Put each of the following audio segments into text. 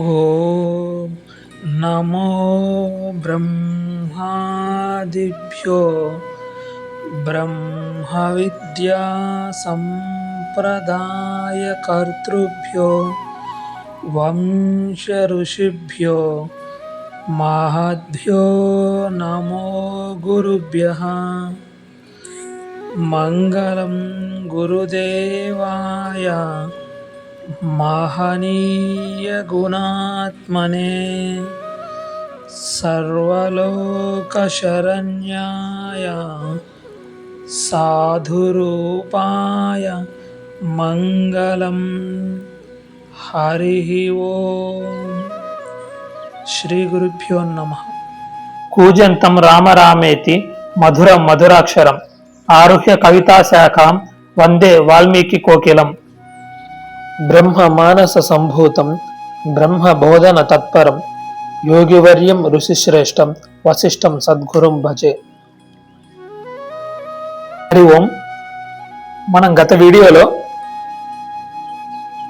ఓం నమో బ్రహ్మాదిభ్యో బ్రహ్మ విద్యా సంప్రదాయకర్తృభ్యో వంశ ఋషిభ్యో మహద్భ్యో నమో గురుభ్యః. మంగళం గురుదేవాయ మహనీయ గుణాత్మనే సర్వలోకశరణ్యాయ సాధురూపాయ మంగళం. హరి ఓం. శ్రీ గురుభ్యో నమః. కూజంతం రామరామేతి మధురం మధురాక్షరం ఆరుహ్య కవితా శాఖాం వందే వాల్మీకి కోకిలం. బ్రహ్మ మానస సంభూతం బ్రహ్మ బోధన తత్పరం యోగివర్యం ఋషిశ్రేష్టం వశిష్టం సద్గురుం భజే. హరి ఓం. మనం గత వీడియోలో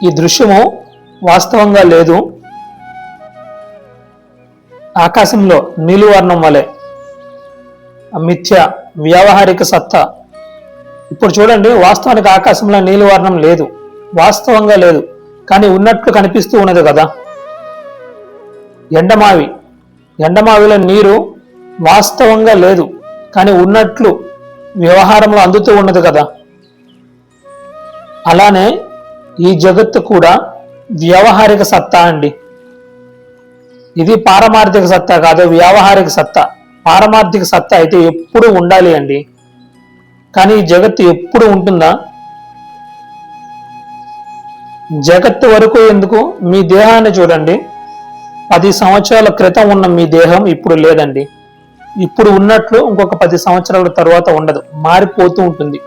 ఈ దృశ్యము వాస్తవంగా లేదు, ఆకాశంలో నీలివర్ణం వలె మిథ్య వ్యావహారిక సత్తా. ఇప్పుడు చూడండి, వాస్తవానికి ఆకాశంలో నీలివర్ణం లేదు, వాస్తవంగా లేదు, కానీ ఉన్నట్లు కనిపిస్తూ ఉన్నది కదా. ఎండమావిలో నీరు వాస్తవంగా లేదు, కానీ ఉన్నట్లు వ్యవహారంలో అందుతూ ఉన్నది కదా. అలానే ఈ జగత్తు కూడా వ్యవహారిక సత్తా అండి. ఇది పారమార్థిక సత్తా కాదు, వ్యవహారిక సత్తా. పారమార్థిక సత్తా అయితే ఎప్పుడు ఉండాలి అండి, కానీ ఈ జగత్తు ఎప్పుడు ఉంటుందా? జగత్తు వరకు ఎందుకు, మీ దేహాన్ని చూడండి. 10 సంవత్సరాల క్రితం ఉన్న మీ దేహం ఇప్పుడు లేదండి. ఇప్పుడు ఉన్నట్లు ఇంకొక 10 సంవత్సరాల తర్వాత ఉండదు, మారిపోతూ ఉంటుంది,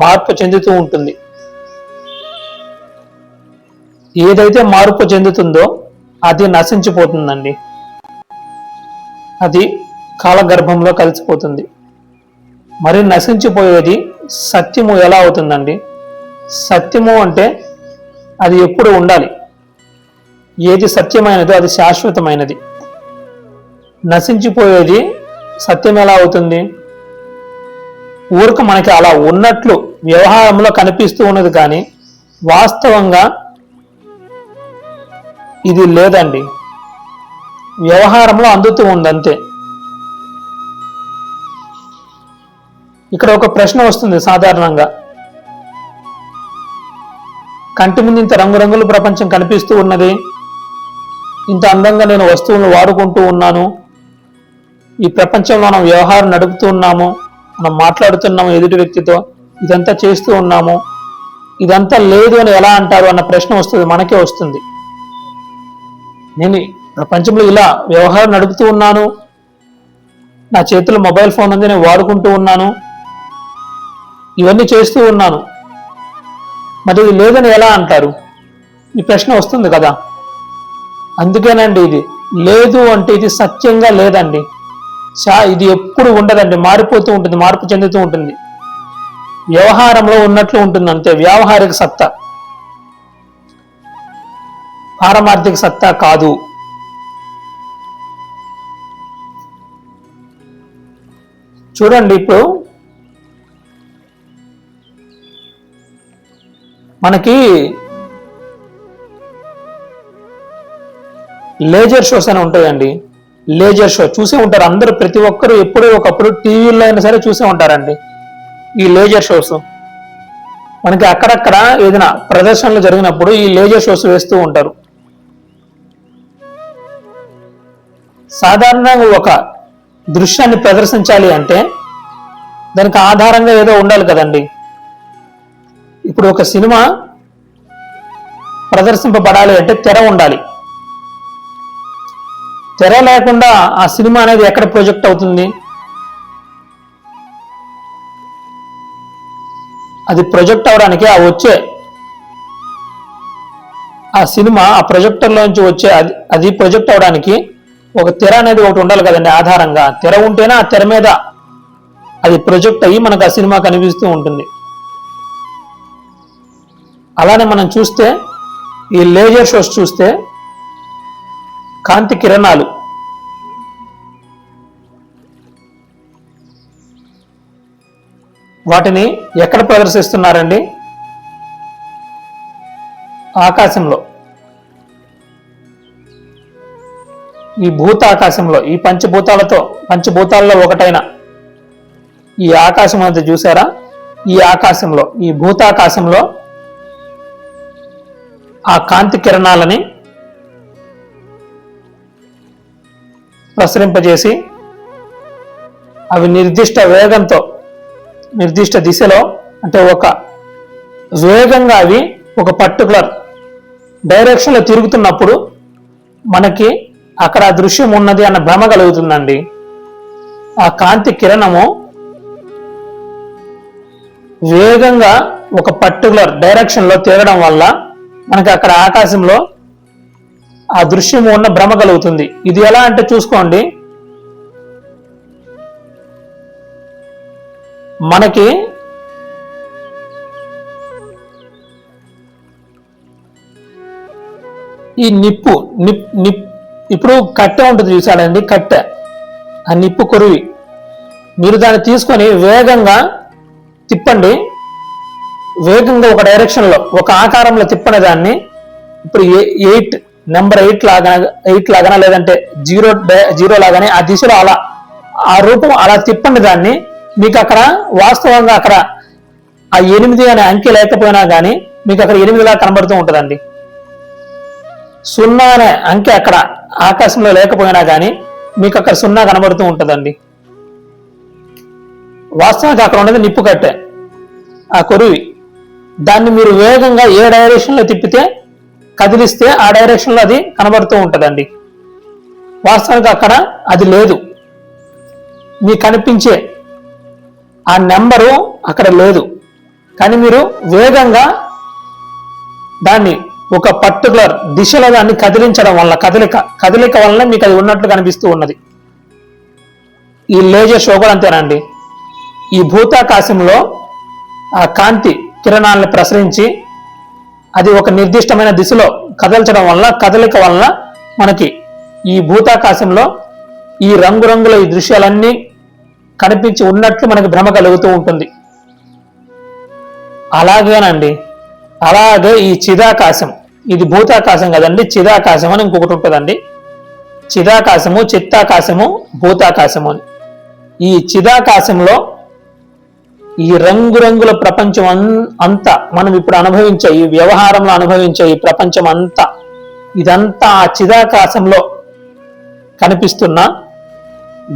మార్పు చెందుతూ ఉంటుంది. ఏదైతే మార్పు చెందుతుందో అది నశించిపోతుందండి, అది కాలగర్భంలో కలిసిపోతుంది. మరి నశించిపోయేది సత్యము ఎలా అవుతుందండి? సత్యము అంటే అది ఎప్పుడు ఉండాలి. ఏది సత్యమైనదో అది శాశ్వతమైనది. నశించిపోయేది సత్యం ఎలా అవుతుంది? ఊరికి మనకి అలా ఉన్నట్లు వ్యవహారంలో కనిపిస్తూ ఉన్నది, కానీ వాస్తవంగా ఇది లేదండి, వ్యవహారంలో అందుతూ ఉంది అంతే. ఇక్కడ ఒక ప్రశ్న వస్తుంది సాధారణంగా, కంటి ముందు ఇంత రంగురంగుల ప్రపంచం కనిపిస్తూ ఉన్నది, ఇంత అందంగా నేను వస్తువులను వాడుకుంటూ ఉన్నాను, ఈ ప్రపంచంలో మనం వ్యవహారం నడుపుతూ ఉన్నాము, మనం మాట్లాడుతున్నాము ఎదుటి వ్యక్తితో, ఇదంతా చేస్తూ ఉన్నాము, ఇదంతా లేదు అని ఎలా అంటారు అన్న ప్రశ్న వస్తుంది, మనకే వస్తుంది. నేను ప్రపంచంలో ఇలా వ్యవహారం నడుపుతూ ఉన్నాను, నా చేతిలో మొబైల్ ఫోన్ ఉంది, నేను వాడుకుంటూ ఉన్నాను, ఇవన్నీ చేస్తూ ఉన్నాను, మరి ఇది లేదని ఎలా అంటారు? ఈ ప్రశ్న వస్తుంది కదా. అందుకేనండి, ఇది లేదు అంటే ఇది సత్యంగా లేదండి, ఇది ఎప్పుడు ఉండదండి, మారిపోతూ ఉంటుంది, మార్పు చెందుతూ ఉంటుంది, వ్యవహారంలో ఉన్నట్లు ఉంటుంది అంతే. వ్యావహారిక సత్తా, పారమార్థిక సత్తా కాదు. చూడండి, ఇప్పుడు మనకి లేజర్ షోస్ అని ఉంటాయండి. లేజర్ షో చూసే ఉంటారు అందరూ, ప్రతి ఒక్కరు ఎప్పుడో ఒకప్పుడు టీవీలో అయినా సరే చూసే ఉంటారండి ఈ లేజర్ షోస్. మనకి అక్కడక్కడ ఏదైనా ప్రదర్శనలు జరిగినప్పుడు ఈ లేజర్ షోస్ వేస్తూ ఉంటారు. సాధారణంగా ఒక దృశ్యాన్ని ప్రదర్శించాలి అంటే దానికి ఆధారంగా ఏదో ఉండాలి కదండి. ఇప్పుడు ఒక సినిమా ప్రదర్శింపబడాలి అంటే తెర ఉండాలి. తెర లేకుండా ఆ సినిమా అనేది ఎక్కడ ప్రొజెక్ట్ అవుతుంది? అది ప్రొజెక్ట్ అవడానికి ఆ సినిమా ఆ ప్రొజెక్టర్లోంచి వచ్చే అది ప్రొజెక్ట్ అవడానికి ఒక తెర అనేది ఒకటి ఉండాలి కదండి ఆధారంగా. తెర ఉంటేనే ఆ తెర మీద అది ప్రొజెక్ట్ అయ్యి మనకు ఆ సినిమా కనిపిస్తూ ఉంటుంది. అలానే మనం చూస్తే ఈ లేజర్ షోస్ చూస్తే కాంతి కిరణాలు వాటిని ఎక్కడ ప్రదర్శిస్తున్నారండి? ఆకాశంలో, ఈ భూతాకాశంలో, ఈ పంచభూతాలలో ఒకటైన ఈ ఆకాశం అంతా చూసారా? ఈ ఆకాశంలో, ఈ భూతాకాశంలో ఆ కాంతి కిరణాలని ప్రసరింపజేసి అవి నిర్దిష్ట వేగంతో, నిర్దిష్ట దిశలో, అంటే ఒక వేగంగా అవి ఒక పర్టికులర్ డైరెక్షన్లో తిరుగుతున్నప్పుడు మనకి అక్కడ దృశ్యం ఉన్నది అన్న భ్రమ కలుగుతుందండి. ఆ కాంతి కిరణము వేగంగా ఒక పర్టికులర్ డైరెక్షన్లో తిరగడం వల్ల మనకి అక్కడ ఆకాశంలో ఆ దృశ్యము ఉన్న భ్రమ కలుగుతుంది. ఇది ఎలా అంటే చూసుకోండి, మనకి ఈ నిప్పు ఇప్పుడు కట్టె ఉంటుంది చూసాడండి, కట్టె, ఆ నిప్పు కొరువి, మీరు దాన్ని తీసుకొని వేగంగా తిప్పండి, వేగంగా ఒక డైరెక్షన్లో ఒక ఆకారంలో తిప్పని దాన్ని, ఇప్పుడు నెంబర్ 8 లాగానే లేదంటే 0 లాగానే ఆ దిశలో అలా ఆ రూపం అలా తిప్పండి దాన్ని, మీకు అక్కడ వాస్తవంగా అక్కడ ఆ 8 అనే అంకె లేకపోయినా కానీ మీకు అక్కడ 8 లాగా కనబడుతూ ఉంటుందండి. 0 అనే అంకె అక్కడ ఆకాశంలో లేకపోయినా కానీ మీకు అక్కడ 0 కనబడుతూ ఉంటుందండి. వాస్తవానికి అక్కడ ఉన్నది నిప్పు కట్టె, ఆ కొరువి. దాన్ని మీరు వేగంగా ఏ డైరెక్షన్లో తిప్పితే, కదిలిస్తే ఆ డైరెక్షన్లో అది కనబడుతూ ఉంటుందండి. వాస్తవానికి అక్కడ అది లేదు, మీకు కనిపించే ఆ నెంబరు అక్కడ లేదు. కానీ మీరు వేగంగా దాన్ని ఒక పర్టికులర్ దిశలో దాన్ని కదిలించడం వల్ల, కదలిక వలన మీకు అది ఉన్నట్లు కనిపిస్తూ ఉన్నది. ఈ లేజర్ షో కూడా అంతేనండి. ఈ భూతాకాశంలో ఆ కాంతి కిరణాలను ప్రసరించి అది ఒక నిర్దిష్టమైన దిశలో కదల్చడం వల్ల, కదలిక వలన మనకి ఈ భూతాకాశంలో ఈ రంగురంగుల ఈ దృశ్యాలన్నీ కనిపించి ఉన్నట్లు మనకి భ్రమ కలుగుతూ ఉంటుంది. అలాగేనండి, అలాగే ఈ చిదాకాశం, ఇది భూతాకాశం కదండి, చిదాకాశం అని ఇంకొకటి ఉంటుందండి. చిదాకాశము, చిత్తాకాశము, భూతాకాశము అని. ఈ చిదాకాశంలో ఈ రంగురంగుల ప్రపంచం అంతా, మనం ఇప్పుడు అనుభవించే ఈ వ్యవహారంలో అనుభవించే ఈ ప్రపంచం అంతా, ఇదంతా ఆ చిదాకాశంలో కనిపిస్తున్న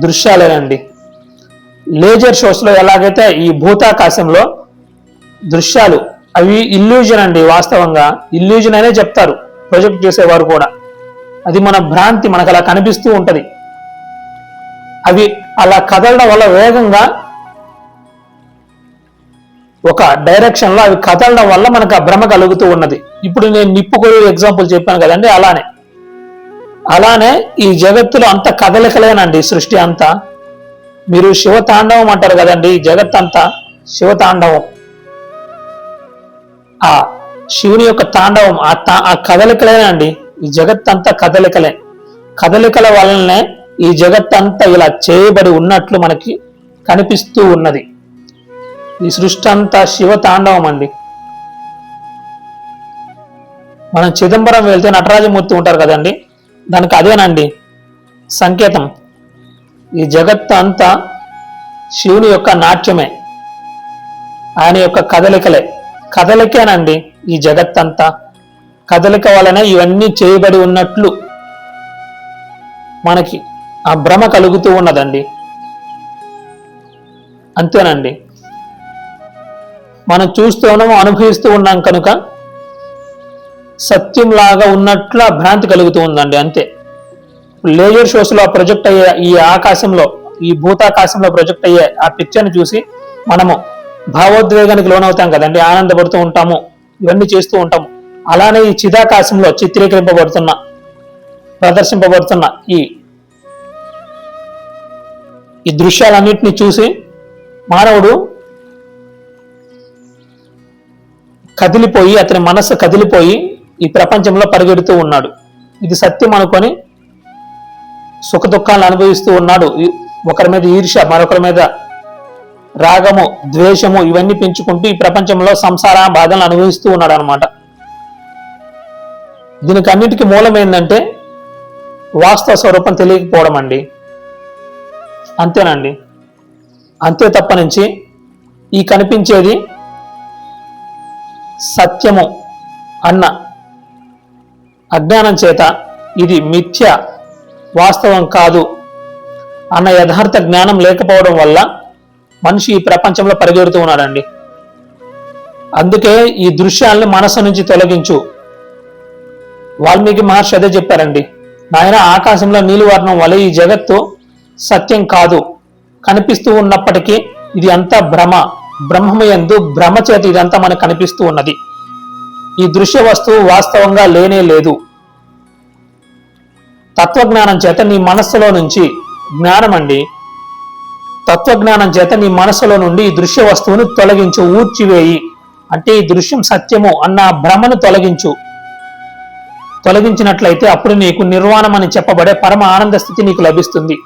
దృశ్యాలేనండి. లేజర్ షోస్లో ఎలాగైతే ఈ భూతాకాశంలో దృశ్యాలు అవి ఇల్యూజన్ అండి, వాస్తవంగా ఇల్యూజన్ అనే చెప్తారు ప్రొజెక్ట్ చేసేవారు కూడా. అది మన భ్రాంతి, మనకు అలా కనిపిస్తూ ఉంటది. అవి అలా కదలడం వల్ల వేగంగా ఒక డైరెక్షన్ లో అవి కదలడం వల్ల మనకు ఆ భ్రమ కలుగుతూ ఉన్నది. ఇప్పుడు నేను నిప్పు కొరువు ఎగ్జాంపుల్ చెప్పాను కదండి, అలానే ఈ జగత్తులో అంత కదలికలేనండి, సృష్టి అంతా. మీరు శివతాండవం అంటారు కదండి, ఈ జగత్ అంతా శివతాండవం, ఆ శివుని యొక్క తాండవం, ఆ కదలికలేనండి. ఈ జగత్ అంతా కదలికల వలనే ఈ జగత్ అంతా ఇలా చేయబడి ఉన్నట్లు మనకి కనిపిస్తూ ఉన్నది. ఈ సృష్టి అంతా శివతాండవం అండి. మనం చిదంబరం వెళ్తే నటరాజమూర్తి ఉంటారు కదండి, దానికి అదేనండి సంకేతం. ఈ జగత్తు అంతా శివుని యొక్క నాట్యమే, ఆయన యొక్క కదలికేనండి. ఈ జగత్తంతా కదలిక వలనే ఇవన్నీ చేయబడి ఉన్నట్లు మనకి ఆ భ్రమ కలుగుతూ ఉన్నదండి. అంతేనండి, మనం చూస్తూ ఉన్నాము, అనుభవిస్తూ ఉన్నాం కనుక సత్యంలాగా ఉన్నట్లు ఆ భ్రాంతి కలుగుతూ ఉందండి, అంతే. లేజర్ షోస్ లో ప్రొజెక్ట్ అయ్యే ఈ ఆకాశంలో, ఈ భూతాకాశంలో ప్రొజెక్ట్ అయ్యే ఆ పిక్చర్ని చూసి మనము భావోద్వేగానికి లోనవుతాం కదండి, ఆనందపడుతూ ఉంటాము, ఇవన్నీ చేస్తూ ఉంటాము. అలానే ఈ చిదాకాశంలో ప్రదర్శింపబడుతున్న ఈ దృశ్యాలన్నింటినీ చూసి మానవుడు అతని మనస్సు కదిలిపోయి ఈ ప్రపంచంలో పరిగెడుతూ ఉన్నాడు. ఇది సత్యం అనుకొని సుఖ దుఃఖాలను అనుభవిస్తూ ఉన్నాడు. ఒకరి మీద ఈర్ష్య, మరొకరి మీద రాగము, ద్వేషము ఇవన్నీ పెంచుకుంటూ ఈ ప్రపంచంలో సంసార బాధలను అనుభవిస్తూ ఉన్నాడు అనమాట. దీనికి అన్నిటికీ మూలం ఏంటంటే వాస్తవ స్వరూపం తెలియకపోవడం అండి. అంతేనండి. అంతే తప్ప నుంచి ఈ కనిపించేది సత్యము అన్న అజ్ఞానం చేత ఇది మిథ్య, వాస్తవం కాదు అన్న యథార్థ జ్ఞానం లేకపోవడం వల్ల మనిషి ఈ ప్రపంచంలో పరిగెడుతూ ఉన్నాడండి. అందుకే ఈ దృశ్యాలను మనసు నుంచి తొలగించు. వాల్మీకి మహర్షి అదే చెప్పారండి. నాయన, ఆకాశంలో నీలివర్ణం వలె ఈ జగత్తు సత్యం కాదు. కనిపిస్తూ ఉన్నప్పటికీ ఇది అంతా భ్రమ. బ్రహ్మయందు భ్రమ చేత ఇదంతా మనకు కనిపిస్తూ ఉన్నది. ఈ దృశ్య వస్తువు వాస్తవంగా లేనే లేదు. తత్వజ్ఞానం చేత నీ మనస్సులో నుంచి జ్ఞానం అండి. తత్వజ్ఞానం చేత నీ మనస్సులో నుండి ఈ దృశ్య వస్తువును తొలగించు, ఊడ్చివేయి. అంటే ఈ దృశ్యం సత్యము అన్న భ్రమను తొలగించు. తొలగించినట్లయితే అప్పుడు నీకు నిర్వాణం అని చెప్పబడే పరమ ఆనంద స్థితి నీకు లభిస్తుంది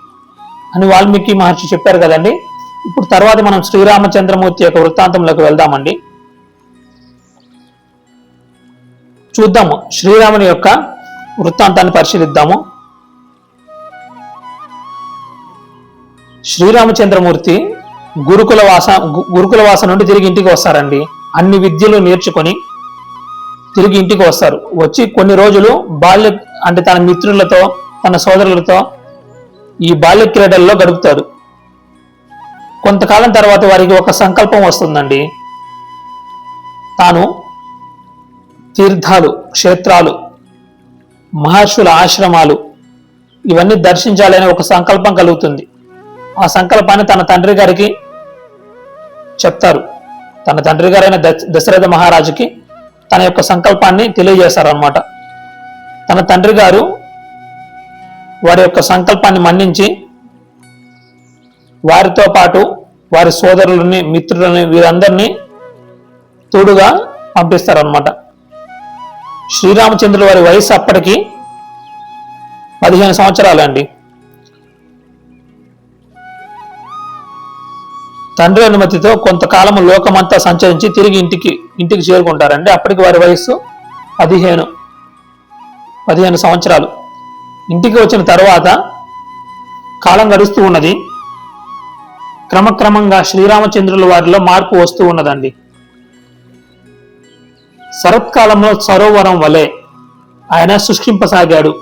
అని వాల్మీకి మహర్షి చెప్పారు కదండి. ఇప్పుడు తర్వాత మనం శ్రీరామచంద్రమూర్తి యొక్క వృత్తాంతంలోకి వెళ్దామండి. చూద్దాము, శ్రీరాముని యొక్క వృత్తాంతాన్ని పరిశీలిద్దాము. శ్రీరామచంద్రమూర్తి గురుకులవాస నుండి తిరిగి ఇంటికి వస్తారండి. అన్ని విద్యలు నేర్చుకొని తిరిగి ఇంటికి వస్తారు. వచ్చి కొన్ని రోజులు అంటే తన మిత్రులతో, తన సోదరులతో ఈ బాల్య క్రీడల్లో గడుపుతాడు. కొంతకాలం తర్వాత వారికి ఒక సంకల్పం వస్తుందండి. తాను తీర్థాలు, క్షేత్రాలు, మహర్షుల ఆశ్రమాలు ఇవన్నీ దర్శించాలనే ఒక సంకల్పం కలుగుతుంది. ఆ సంకల్పాన్ని తన తండ్రి గారికి చెప్తారు. తన తండ్రి గారైన దశరథ మహారాజుకి తన యొక్క సంకల్పాన్ని తెలియజేశారన్నమాట. తన తండ్రి గారు వారి యొక్క సంకల్పాన్ని మన్నించి వారితో పాటు వారి సోదరులని, మిత్రులని వీరందరినీ తోడుగా పంపిస్తారన్నమాట. శ్రీరామచంద్రుల వారి వయసు అప్పటికి 15 సంవత్సరాలండి. తండ్రి అనుమతితో కొంతకాలం లోకమంతా సంచరించి తిరిగి ఇంటికి చేరుకుంటారండి. అప్పటికి వారి వయస్సు 15 సంవత్సరాలు. ఇంటికి వచ్చిన తర్వాత కాలం గడుస్తూ ఉన్నది. క్రమక్రమంగా శ్రీరామచంద్రుల వారిలో మార్పు వస్తూ ఉన్నదండి. శరత్కాలంలో సరోవరం వలె ఆయన శుష్కింపసాగాడు.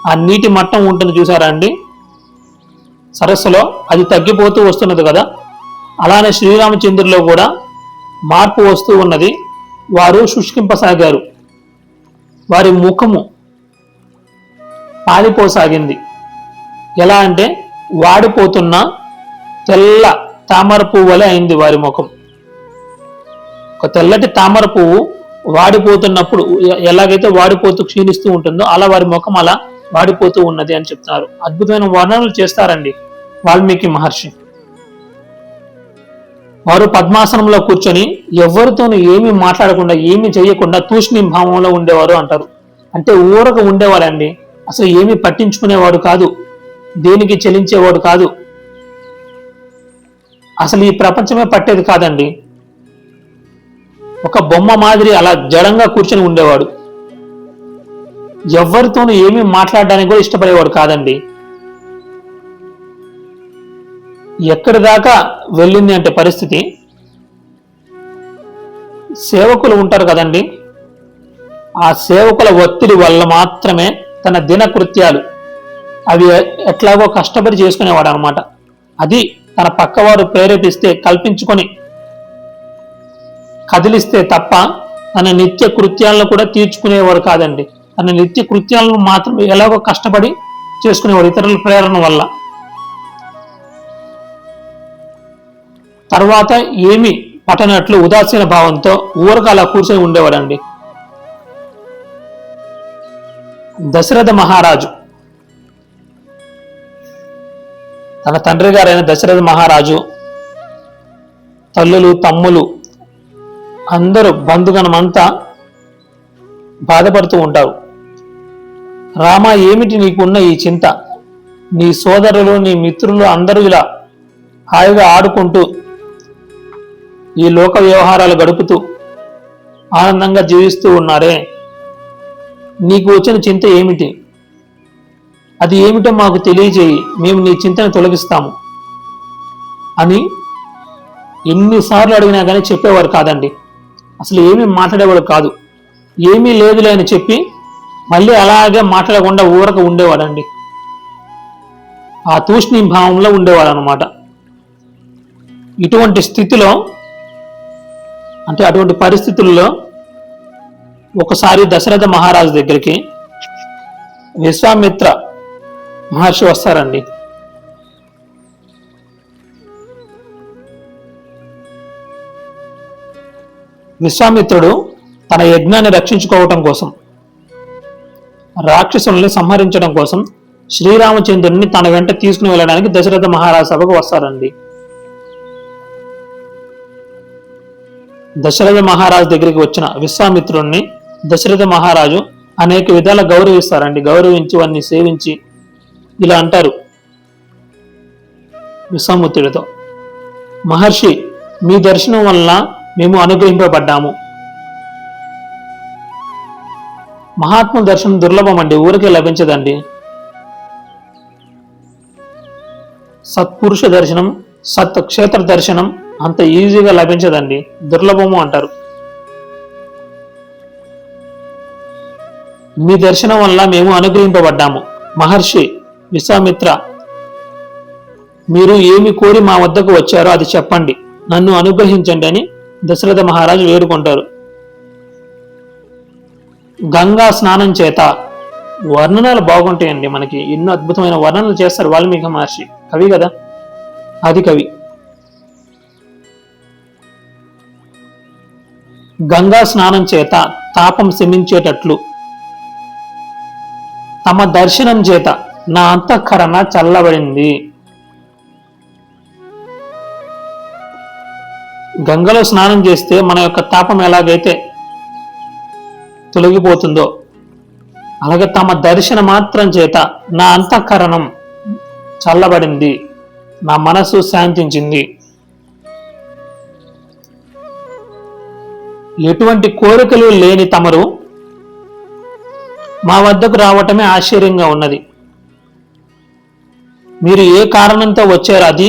ఆ నీటి మట్టం ఉంటుంది చూసారా అండి సరస్సులో, అది తగ్గిపోతూ వస్తున్నది కదా. అలానే శ్రీరామచంద్రులో కూడా మార్పు వస్తూ ఉన్నది. వారు శుష్కింపసాగారు. వారి ముఖము పాలిపోసాగింది. ఎలా అంటే వాడిపోతున్న తెల్ల తామర పువ్వు వలె అయింది వారి ముఖం. ఒక తెల్లటి తామర పువ్వు వాడిపోతున్నప్పుడు ఎలాగైతే వాడిపోతూ క్షీణిస్తూ ఉంటుందో అలా వారి ముఖం అలా వాడిపోతూ ఉన్నది అని చెప్తున్నారు. అద్భుతమైన వర్ణనలు చేస్తారండి వాల్మీకి మహర్షి. వారు పద్మాసనంలో కూర్చొని ఎవరితోనూ ఏమీ మాట్లాడకుండా, ఏమీ చేయకుండా తూష్ణీం భావంలో ఉండేవారు అంటారు. అంటే ఊరక ఉండేవాడండి. అసలు ఏమీ పట్టించుకునేవాడు కాదు, దేనికి చెలించేవాడు కాదు. అసలు ఈ ప్రపంచమే పట్టేది కాదండి. ఒక బొమ్మ మాదిరి అలా జడంగా కూర్చొని ఉండేవాడు. ఎవరితోనూ ఏమీ మాట్లాడడానికి కూడా ఇష్టపడేవాడు కాదండి. ఎక్కడి దాకా వెళ్ళింది అంటే పరిస్థితి, సేవకులు ఉంటారు కదండి, ఆ సేవకుల ఒత్తిడి వల్ల మాత్రమే తన దిన కృత్యాలు అవి ఎట్లాగో కష్టపడి చేసుకునేవాడు అనమాట. అది తన పక్కవారు ప్రేరేపిస్తే, కల్పించుకొని కదిలిస్తే తప్ప తన నిత్య కృత్యాలను కూడా తీర్చుకునేవాడు కాదండి. తన నిత్య కృత్యాలను మాత్రం ఎలాగో కష్టపడి చేసుకునేవాడు ఇతరుల ప్రేరణ వల్ల. తర్వాత ఏమి పట్టనట్లు ఉదాసీన భావంతో ఊరక అలా కూర్చొని ఉండేవాడండి. దశరథ మహారాజు, తన తండ్రి గారైన దశరథ మహారాజు తల్లులు, తమ్ములు అందరూ బంధుగణమంతా బాధపడుతూ ఉంటారు. రామ, ఏమిటి నీకున్న ఈ చింత? నీ సోదరులు నీ మిత్రులు అందరూ ఇలా హాయిగా ఆడుకుంటూ ఈ లోక వ్యవహారాలు గడుపుతూ ఆనందంగా జీవిస్తూ ఉన్నారే, నీకు వచ్చిన చింత ఏమిటి? అది ఏమిటో మాకు తెలియజేయి, మేము నీ చింతను తొలగిస్తాము అని ఎన్నిసార్లు అడిగినా కానీ చెప్పేవారు కాదండి. అసలు ఏమీ మాట్లాడేవాడు కాదు. ఏమీ లేదులే అని చెప్పి మళ్ళీ అలాగే మాట్లాడకుండా ఊరక ఉండేవాడండి. ఆ తూష్ణీ భావంలో ఉండేవాడు అనమాట. ఇటువంటి స్థితిలో, అంటే అటువంటి పరిస్థితుల్లో ఒకసారి దశరథ మహారాజు దగ్గరికి విశ్వామిత్ర మహర్షి వస్తారండి. విశ్వామిత్రుడు తన యజ్ఞాన్ని రక్షించుకోవటం కోసం, రాక్షసుల్ని సంహరించడం కోసం శ్రీరామచంద్రుడిని తన వెంట తీసుకుని వెళ్ళడానికి దశరథ మహారాజు సభకు వస్తారండి. దశరథ మహారాజు దగ్గరికి వచ్చిన విశ్వామిత్రుడిని దశరథ మహారాజు అనేక విధాల గౌరవిస్తారండి. గౌరవించి వారిని సేవించి ఇలా అంటారు విశ్వామిత్రుడితో, మహర్షి, మీ దర్శనం వలన మేము అనుగ్రహింపబడ్డాము. మహాత్మ దర్శనం దుర్లభం అండి, ఊరికే లభించదండి. సత్పురుష దర్శనం, సత్ క్షేత్ర దర్శనం అంత ఈజీగా లభించదండి, దుర్లభము అంటారు. మీ దర్శనం వల్ల మేము అనుగ్రహింపబడ్డాము. మహర్షి విశ్వామిత్ర, మీరు ఏమి కోరి మా వద్దకు వచ్చారో అది చెప్పండి, నన్ను అనుగ్రహించండి అని దశరథ మహారాజు వేడుకుంటారు. గంగా స్నానం చేత, వర్ణనలు బాగుంటాయండి. మనకి ఎన్నో అద్భుతమైన వర్ణనలు చేస్తారు వాల్మీకి మహర్షి, కవి కదా, ఆది కవి. గంగా స్నానం చేత తాపం శమించేటట్లు తమ దర్శనం చేత నా అంతఃకరణ చల్లబడింది. గంగలో స్నానం చేస్తే మన యొక్క తాపం ఎలాగైతే తొలగిపోతుందో అలాగే తమ దర్శన మాత్రం చేత నా అంతఃకరణం చల్లబడింది, నా మనసు శాంతించింది. ఎటువంటి కోరికలు లేని తమరు మా వద్దకు రావటమే ఆశ్చర్యంగా ఉన్నది. మీరు ఏ కారణంతో వచ్చారో అది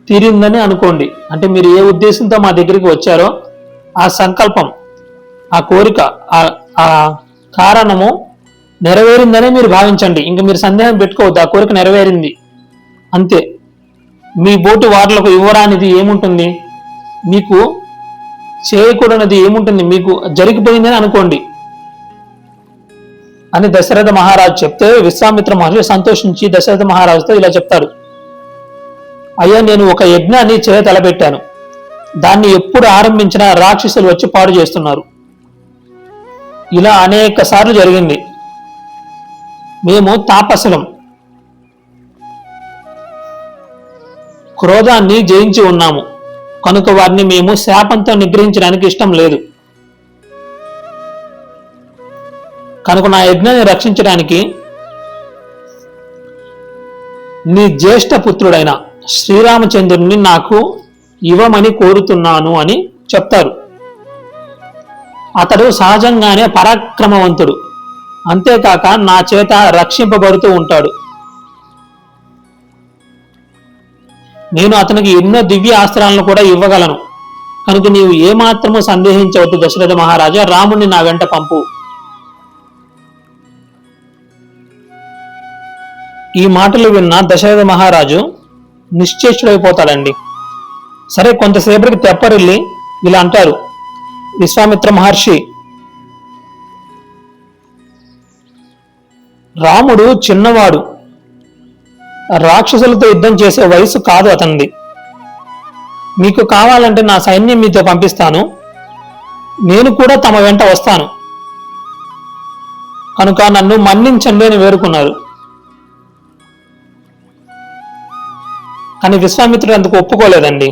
తీరిందని అనుకోండి. అంటే మీరు ఏ ఉద్దేశంతో మా దగ్గరికి వచ్చారో ఆ సంకల్పం, ఆ కోరిక, ఆ కారణము నెరవేరిందని మీరు భావించండి. ఇంకా మీరు సందేహం పెట్టుకోవద్దు, ఆ కోరిక నెరవేరింది అంతే. మీ బోటు వార్లకు ఇవ్వరానిది ఏముంటుంది, మీకు చేయకూడనిది ఏముంటుంది, మీకు జరిగిపోయిందని అనుకోండి అని దశరథ మహారాజు చెప్తే విశ్వామిత్ర మహర్షి సంతోషించి దశరథ మహారాజుతో ఇలా చెప్తాడు, అయ్యా, నేను ఒక యజ్ఞాన్ని తలపెట్టాను. దాన్ని ఎప్పుడు ఆరంభించినా రాక్షసులు వచ్చి పాడు చేస్తున్నారు. ఇలా అనేక సార్లు జరిగింది. మేము తాపసులం, క్రోధాన్ని జయించి ఉన్నాము కనుక వారిని మేము శాపంతో నిగ్రహించడానికి ఇష్టం లేదు. కనుక నా యజ్ఞాన్ని రక్షించడానికి నీ జ్యేష్ఠ పుత్రుడైన శ్రీరామచంద్రుడిని నాకు ఇవ్వమని కోరుతున్నాను అని చెప్తారు. అతడు సహజంగానే పరాక్రమవంతుడు, అంతేకాక నా చేత రక్షింపబడుతూ ఉంటాడు. నేను అతనికి ఎన్నో దివ్య ఆస్త్రాలను కూడా ఇవ్వగలను. కనుక నీవు ఏమాత్రము సందేహించవద్దు దశరథ మహారాజా, రాముణ్ణి నా వెంట పంపు. ఈ మాటలు విన్న దశరథ మహారాజు నిశ్చేష్టుడైపోతాడండి. సరే, కొంతసేపటికి తెప్పరిల్లి ఇలా అంటారు, విశ్వామిత్ర మహర్షి, రాముడు చిన్నవాడు, రాక్షసులతో యుద్ధం చేసే వయసు కాదు అతనిది. మీకు కావాలంటే నా సైన్యం మీతో పంపిస్తాను, నేను కూడా తమ వెంట వస్తాను. కనుక నన్ను మన్నించండి అని వేడుకున్నారు. కానీ విశ్వామిత్రుడు అందుకు ఒప్పుకోలేదండి.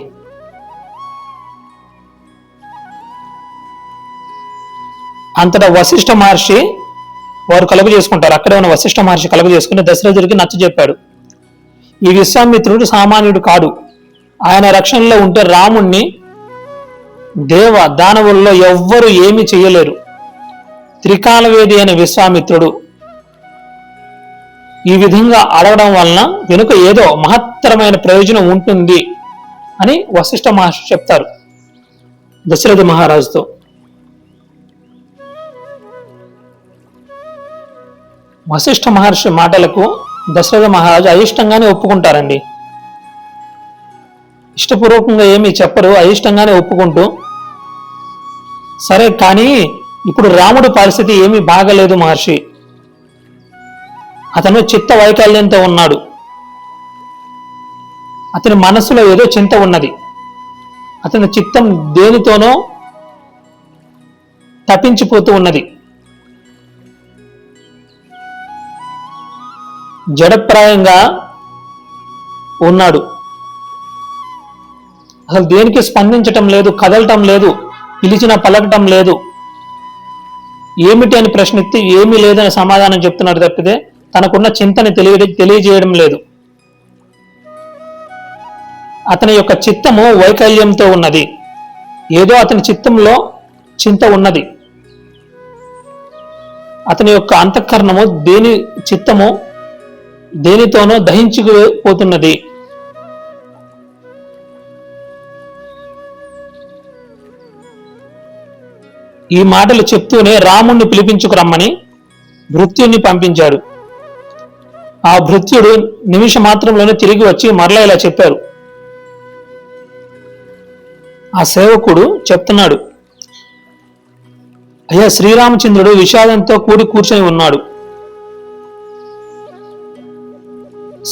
అంతటా వశిష్ఠ మహర్షి వారు కలుగు చేసుకుంటారు. అక్కడే ఉన్న వశిష్ఠ మహర్షి కలుగు చేసుకుని దశరథుడికి నచ్చ చెప్పాడు. ఈ విశ్వామిత్రుడు సామాన్యుడు కాడు. ఆయన రక్షణలో ఉంటే రాముణ్ణి దేవ దానవుల్లో ఎవ్వరూ ఏమీ చెయ్యలేరు. త్రికాలవేది అయిన విశ్వామిత్రుడు ఈ విధంగా అడగడం వలన వెనుక ఏదో మహత్తరమైన ప్రయోజనం ఉంటుంది అని వశిష్ఠ మహర్షి చెప్తారు దశరథ మహారాజుతో. వశిష్ఠ మహర్షి మాటలకు దశరథ మహారాజు అయిష్టంగానే ఒప్పుకుంటారండి. ఇష్టపూర్వకంగా ఏమీ చెప్పరు, అయిష్టంగానే ఒప్పుకుంటూ, సరే కానీ ఇప్పుడు రాముడి పరిస్థితి ఏమీ బాగలేదు మహర్షి. అతను చిత్త వైకల్యంతో ఉన్నాడు. అతని మనసులో ఏదో చింత ఉన్నది. అతని చిత్తం దేనితోనో తప్పించిపోతూ ఉన్నది. జడప్రాయంగా ఉన్నాడు. అసలు దేనికి స్పందించటం లేదు, కదలటం లేదు, పిలిచినా పలకటం లేదు. ఏమిటి అని ప్రశ్నిస్తే ఏమీ లేదని సమాధానం చెప్తున్నాడు తప్పితే తనకున్న చింతని తెలియజేయడం లేదు. అతని యొక్క చిత్తము వైకల్యంతో ఉన్నది. ఏదో అతని చిత్తంలో చింత ఉన్నది. అతని యొక్క అంతఃకరణము చిత్తము దేనితోనో దహించుకుపోతున్నది. ఈ మాటలు చెప్తూనే రాముణ్ణి పిలిపించుకురమ్మని భృత్యుణ్ణి పంపించాడు. ఆ భృత్యుడు నిమిష మాత్రంలోనే తిరిగి వచ్చి మరలా ఇలా చెప్పారు. ఆ సేవకుడు చెప్తున్నాడు, అయ్యా శ్రీరామచంద్రుడు విషాదంతో కూర్చొని ఉన్నాడు.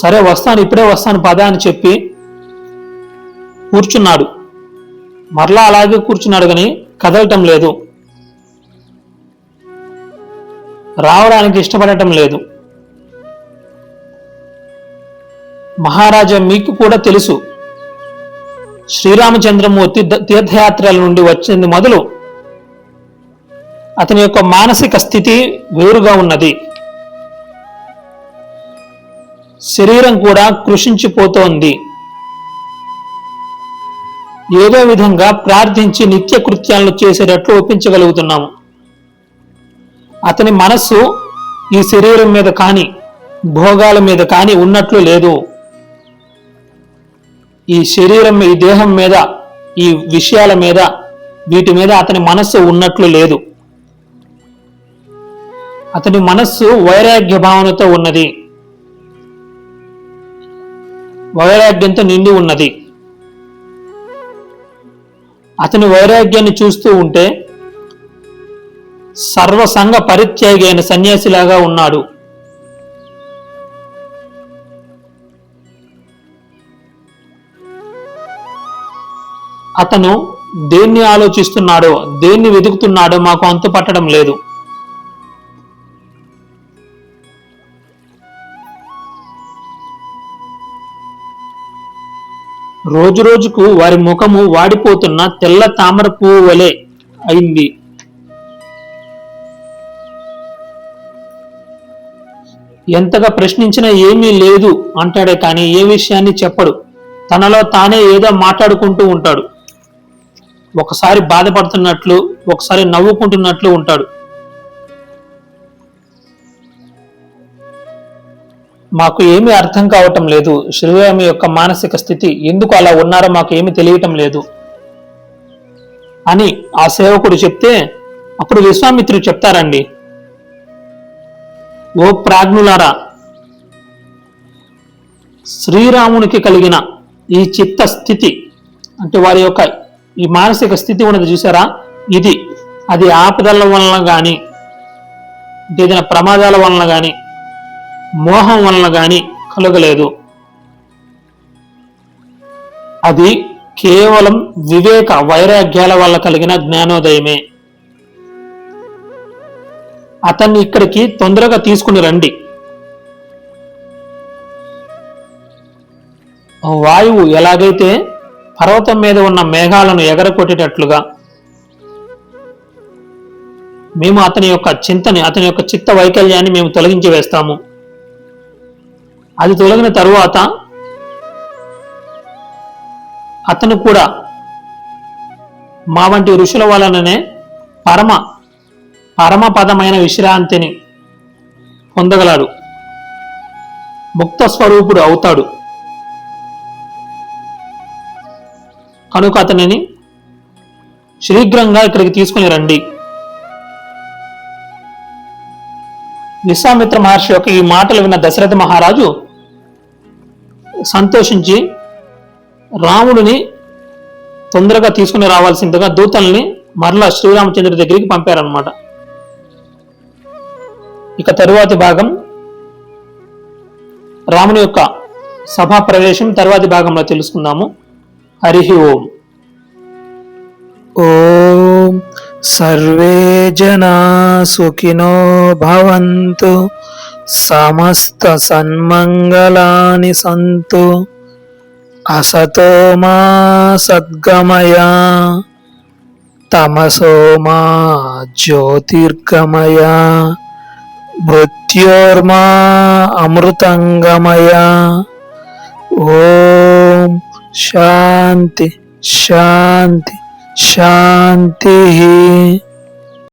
సరే వస్తాను, ఇప్పుడే వస్తాను పద అని చెప్పి కూర్చున్నాడు. మరలా అలాగే కూర్చున్నాడు కానీ కదలటం లేదు, రావడానికి ఇష్టపడటం లేదు. మహారాజా మీకు కూడా తెలుసు, శ్రీరామచంద్రమూర్తి తీర్థయాత్రల నుండి వచ్చింది మొదలు అతని యొక్క మానసిక స్థితి వేరుగా ఉన్నది. శరీరం కూడా కృషించిపోతోంది. ఏదో విధంగా ప్రార్థించి నిత్య కృత్యాలను చేసేటట్లు ఒప్పించగలుగుతున్నాము. అతని మనస్సు ఈ శరీరం మీద కానీ భోగాల మీద కానీ ఉన్నట్లు లేదు. ఈ శరీరం, ఈ దేహం మీద, ఈ విషయాల మీద, వీటి మీద అతని మనస్సు ఉన్నట్లు లేదు. అతని మనస్సు వైరాగ్య భావనతో ఉన్నది, వైరాగ్యంతో నిండి ఉన్నది. అతని వైరాగ్యాన్ని చూస్తూ ఉంటే సర్వసంగ పరిత్యాగి అయిన సన్యాసిలాగా ఉన్నాడు. అతను దేన్ని ఆలోచిస్తున్నాడో, దేన్ని వెతుకుతున్నాడో మాకు అంతు పట్టడం లేదు. రోజు రోజుకు వారి ముఖము వాడిపోతున్న తెల్ల తామర పువ్వు వలె అయింది. ఎంతగా ప్రశ్నించినా ఏమీ లేదు అంటాడే కానీ ఏ విషయాన్ని చెప్పడు. తనలో తానే ఏదో మాట్లాడుకుంటూ ఉంటాడు. ఒకసారి బాధపడుతున్నట్లు, ఒకసారి నవ్వుకుంటున్నట్లు ఉంటాడు. మాకు ఏమీ అర్థం కావటం లేదు. శ్రీరాము యొక్క మానసిక స్థితి ఎందుకు అలా ఉన్నారో మాకు ఏమీ తెలియటం లేదు అని ఆ సేవకుడు చెప్తే అప్పుడు విశ్వామిత్రుడు చెప్తారండి, ఓ ప్రాజ్ఞులారా, శ్రీరామునికి కలిగిన ఈ చిత్త స్థితి అంటే వారి యొక్క ఈ మానసిక స్థితి ఉన్నది చూసారా, అది ఆపదల వలన కానీ, ఏదైనా ప్రమాదాల వలన కానీ, మోహం వలన కానీ కలగలేదు. అది కేవలం వివేక వైరాగ్యాల వల్ల కలిగిన జ్ఞానోదయమే. అతన్ని ఇక్కడికి తొందరగా తీసుకుని రండి. వాయువు ఎలాగైతే పర్వతం మీద ఉన్న మేఘాలను ఎగరకొట్టేటట్లుగా మేము అతని యొక్క చింతని, అతని యొక్క చిత్త వైకల్యాన్ని మేము తొలగించి వేస్తాము. అది తొలగిన తరువాత అతను కూడా మా వంటి ఋషుల వలననే పరమపదమైన విశ్రాంతిని పొందగలడు, ముక్త స్వరూపుడు అవుతాడు. కనుక అతనిని శీఘ్రంగా ఇక్కడికి తీసుకుని రండి. విశ్వామిత్ర మహర్షి యొక్క ఈ మాటలు విన్న దశరథ మహారాజు సంతోషించి రాముడిని తొందరగా తీసుకుని రావాల్సిందిగా దూతల్ని మరలా శ్రీరామచంద్రుడి దగ్గరికి పంపారనమాట. ఇక తరువాతి భాగం రాముని యొక్క సభా ప్రవేశం తరువాతి భాగంలో తెలుసుకుందాము. హరి ఓం. ఓం సర్వే జనా సుఖినో భవంతు, సమస్త సన్మంగళాని సంతు, అసతో మా సద్గమయ, తమసో మా జ్యోతిర్గమయ, మృత్యోర్మా అమృతంగమయ. ఓం శాంతి శాంతి శాంతి.